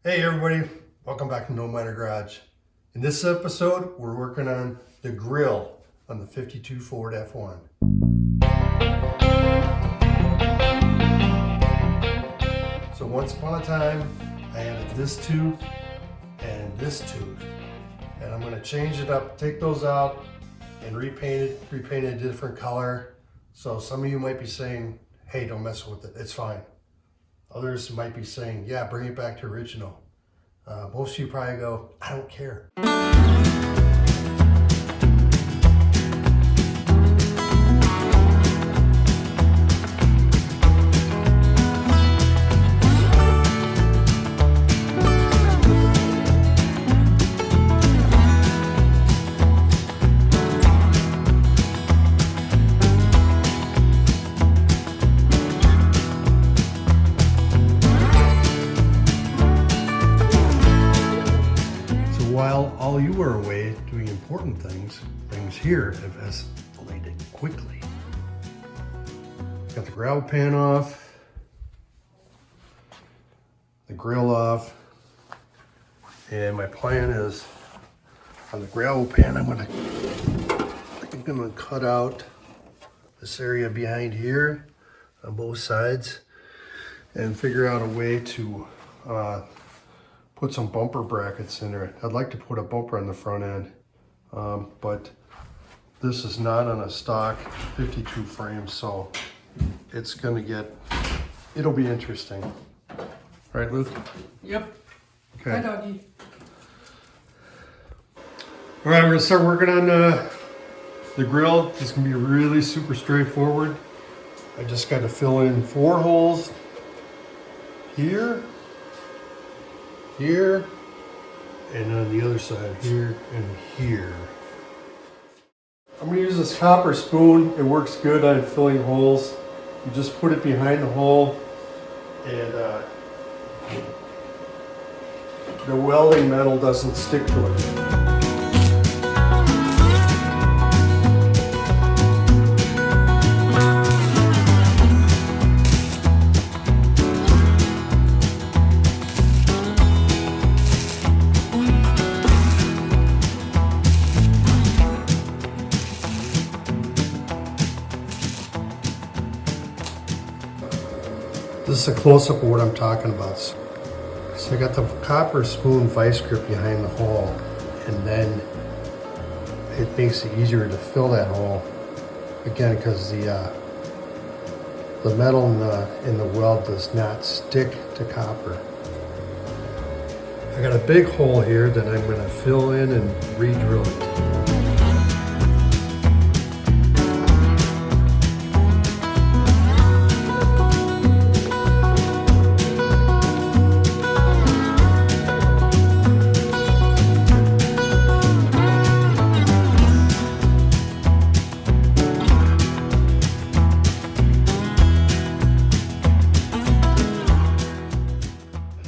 Hey everybody, welcome back to Nomadergarage. In this episode, we're working on the grill on the 52 Ford F1. So once upon a time, I added this tooth and this tooth. And I'm gonna change it up, take those out and repaint it a different color. So some of you might be saying, hey, don't mess with it, it's fine. Others might be saying, yeah, bring it back to original. Most of you probably go, I don't care. While all you were away doing important things here have escalated quickly. Got the gravel pan off, the grill off, and my plan is on the gravel pan, I'm gonna cut out this area behind here on both sides and figure out a way to put some bumper brackets in there. I'd like to put a bumper on the front end, but this is not on a stock 52 frame, so it'll be interesting. Right, Luke? Yep. Okay. Hi, doggy. All right, we're gonna start working on the grill. It's gonna be really super straightforward. I just got to fill in 4 holes here, here, and on the other side, here and here. I'm gonna use this copper spoon. It works good on filling holes. You just put it behind the hole, and the welding metal doesn't stick to it. This is a close-up of what I'm talking about. So I got the copper spoon vice grip behind the hole, and then it makes it easier to fill that hole. Again, because the metal in the weld does not stick to copper. I got a big hole here that I'm going to fill in and re-drill it.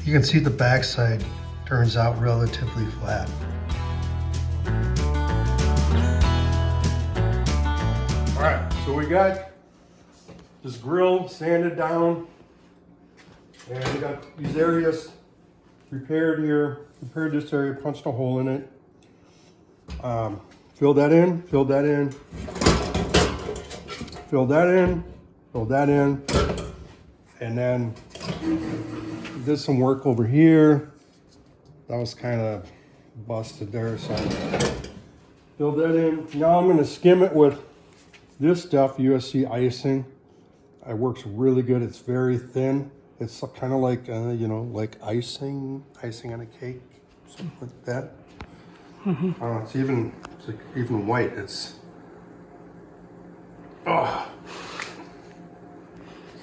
You can see the backside turns out relatively flat. All right, so we got this grill sanded down, and we got these areas repaired here. Repaired this area, punched a hole in it. Filled that in, filled that in, filled that in, filled that in, and then did some work over here. That was kind of busted there, so fill that in. Now I'm going to skim it with this stuff, USC icing. It works really good. It's very thin. It's kind of like like icing on a cake, something like that. It's even white. It's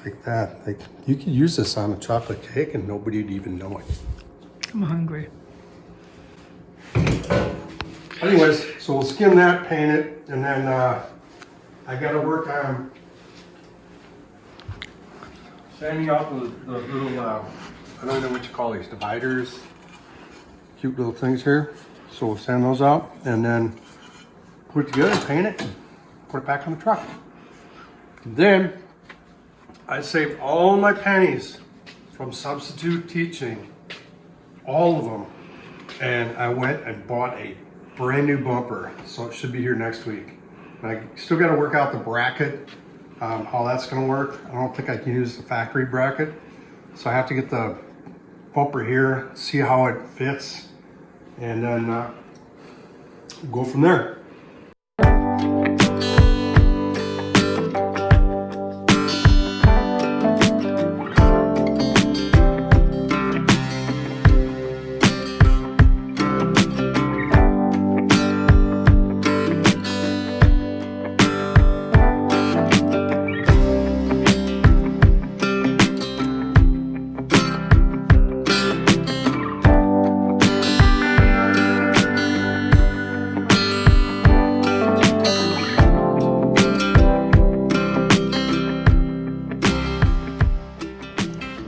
like that. Like, you could use this on a chocolate cake and nobody'd even know it. I'm hungry. Anyways, so we'll skim that, paint it, and then I gotta work on sanding out the little, I don't know what you call these, dividers. Cute little things here. So we'll sand those out and then put it together, paint it, and put it back on the truck. Then I saved all my pennies from substitute teaching all of them, and I went and bought a brand new bumper, so it should be here next week. And I still got to work out the bracket, how that's going to work. I don't think I can use the factory bracket, so I have to get the bumper here, see how it fits, and then go from there.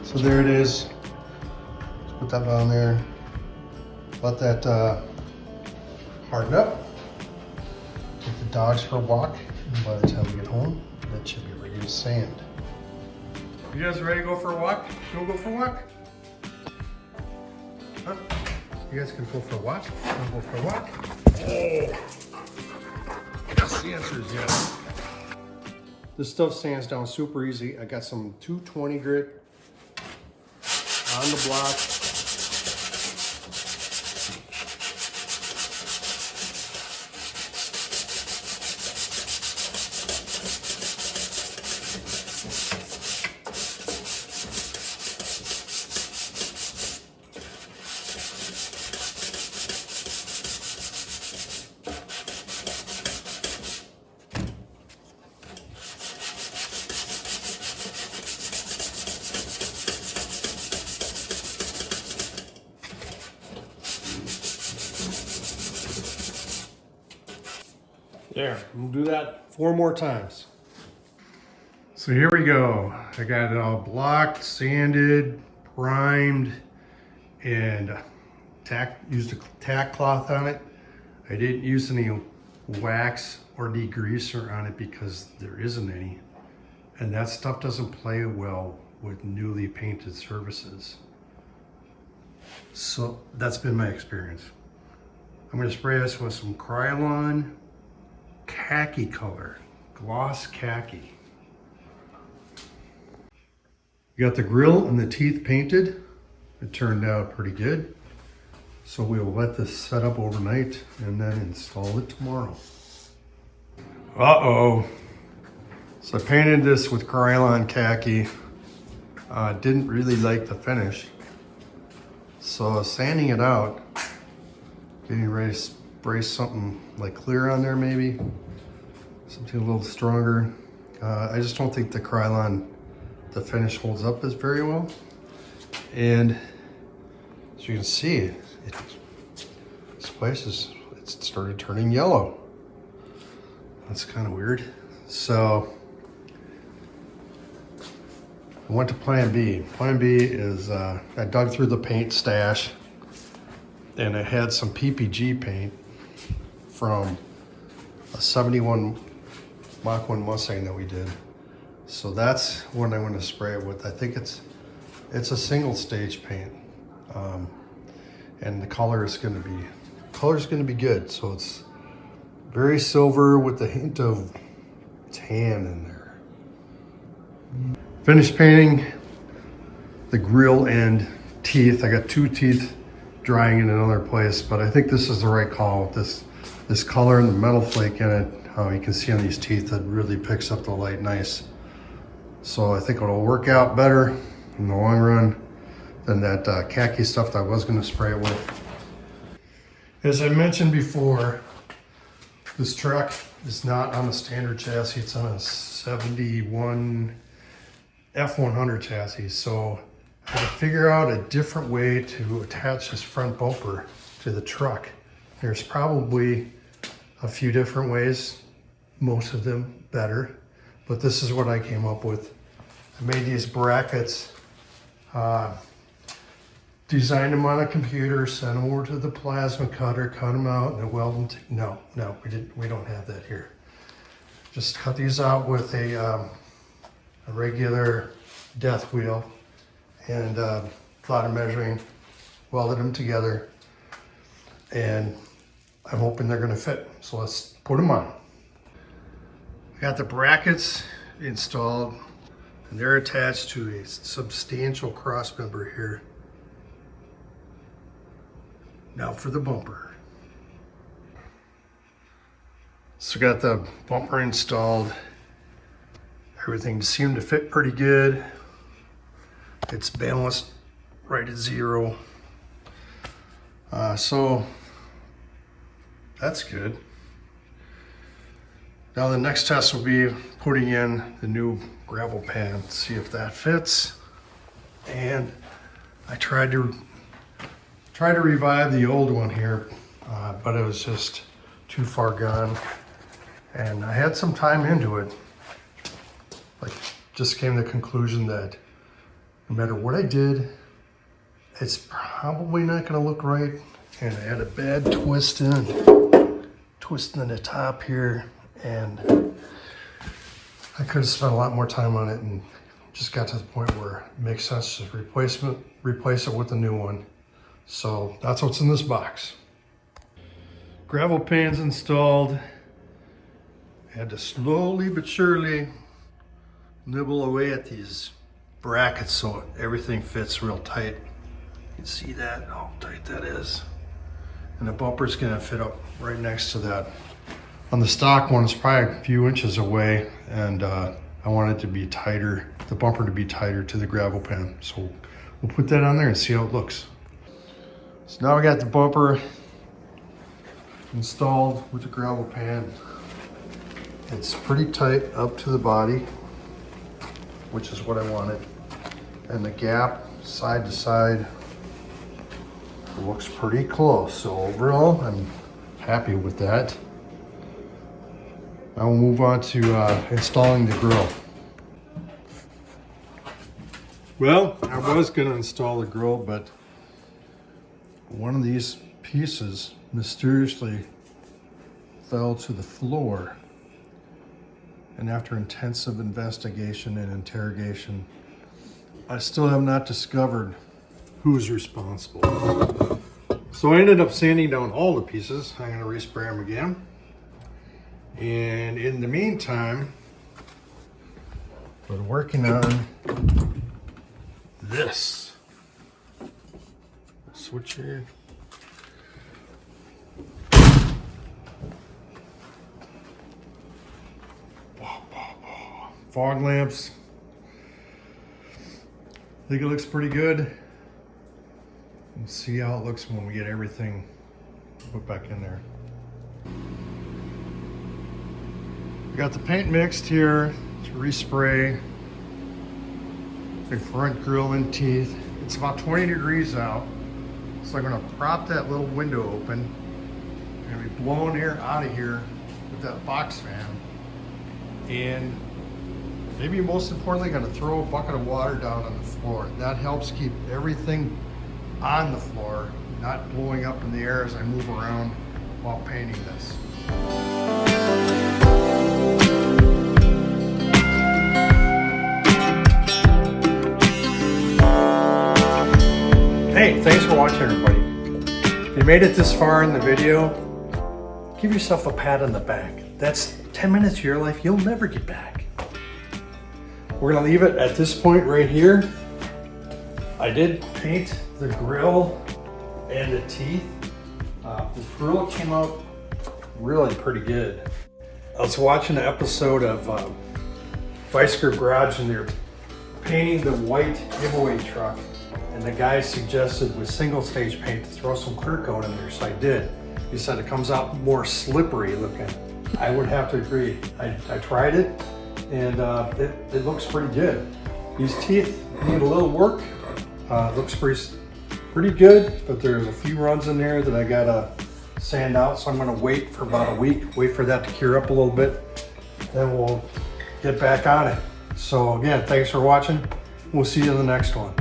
So there it is. Just put that on there. Let that harden up. Take the dogs for a walk. And by the time we get home, that should be ready to sand. You guys ready to go for a walk? You wanna go for a walk? Huh? You guys can go for a walk? You wanna go for a walk? Oh! Yes, the answer is yes. This stuff sands down super easy. I got some 220 grit on the block. There, we'll do that 4 more times. So here we go. I got it all blocked, sanded, primed, and used a tack cloth on it. I didn't use any wax or degreaser on it because there isn't any. And that stuff doesn't play well with newly painted surfaces. So that's been my experience. I'm gonna spray this with some Krylon khaki color, gloss khaki. You got the grill and the teeth painted. It turned out pretty good. So we'll let this set up overnight and then install it tomorrow. Uh-oh. So I painted this with Krylon khaki. Didn't really like the finish. So sanding it out, getting ready to spray something like clear on there maybe. Something a little stronger. I just don't think the Krylon, the finish holds up as very well. And as you can see, this place it started turning yellow. That's kind of weird. So I went to plan B. Plan B is I dug through the paint stash and I had some PPG paint from a 71 Mach 1 Mustang that we did. So that's what I'm going to spray it with. I think it's a single stage paint. And the color is going to be good. So it's very silver with a hint of tan in there. Finished painting the grill and teeth. I got 2 teeth drying in another place, but I think this is the right call. This color and the metal flake in it, you can see on these teeth, it really picks up the light nice. So I think it'll work out better in the long run than that khaki stuff that I was going to spray it with. As I mentioned before, this truck is not on a standard chassis. It's on a 71 F100 chassis. So I had to figure out a different way to attach this front bumper to the truck. There's probably a few different ways, most of them better, but this is what I came up with. I made these brackets, designed them on a computer, sent them over to the plasma cutter, cut them out, and then weld them. No, we don't have that here. Just cut these out with a regular death wheel and a lot of measuring, welded them together, and I'm hoping they're gonna fit. So let's put them on. I got the brackets installed, and they're attached to a substantial cross member here. Now for the bumper. So got the bumper installed. Everything seemed to fit pretty good. It's balanced right at 0. So that's good. Now the next test will be putting in the new gravel pan, see if that fits. And I tried to revive the old one here, but it was just too far gone. And I had some time into it. Like, just came to the conclusion that no matter what I did, it's probably not gonna look right. And I had a bad twist in the top here, and I could have spent a lot more time on it, and just got to the point where it makes sense to replace it with a new one. So that's what's in this box. Gravel pan's installed. Had to slowly but surely nibble away at these brackets so everything fits real tight. You can see that, how tight that is. And the bumper's gonna fit up right next to that. On the stock one, it's probably a few inches away, and I want it to be tighter, the bumper to be tighter to the gravel pan. So we'll put that on there and see how it looks. So now we got the bumper installed with the gravel pan. It's pretty tight up to the body, which is what I wanted. And the gap side to side looks pretty close. So overall, I'm happy with that. Now we'll move on to installing the grill. Well, I was gonna install the grill, but one of these pieces mysteriously fell to the floor. And after intensive investigation and interrogation, I still have not discovered who's responsible. So I ended up sanding down all the pieces. I'm gonna respray them again. And in the meantime, we're working on this. Switch here. Fog lamps. I think it looks pretty good. We'll see how it looks when we get everything put back in there. We got the paint mixed here to respray the front grill and teeth. It's about 20 degrees out. So I'm gonna prop that little window open. I'm gonna be blowing air out of here with that box fan. And maybe most importantly, gonna throw a bucket of water down on the floor. That helps keep everything on the floor, not blowing up in the air as I move around while painting this. Hey, thanks for watching, everybody. If you made it this far in the video, give yourself a pat on the back. That's 10 minutes of your life you'll never get back. We're gonna leave it at this point right here. I did paint the grill and the teeth. The grill came out really pretty good. I was watching an episode of Vice Grip Garage, and they're painting the white giveaway truck. And the guy suggested with single stage paint to throw some clear coat in there, so I did. He said it comes out more slippery looking. I would have to agree. I tried it, and it looks pretty good. These teeth need a little work. Looks pretty good, but there's a few runs in there that I gotta sand out, so I'm gonna wait for about a week, wait for that to cure up a little bit, then we'll get back on it. So again, thanks for watching. We'll see you in the next one.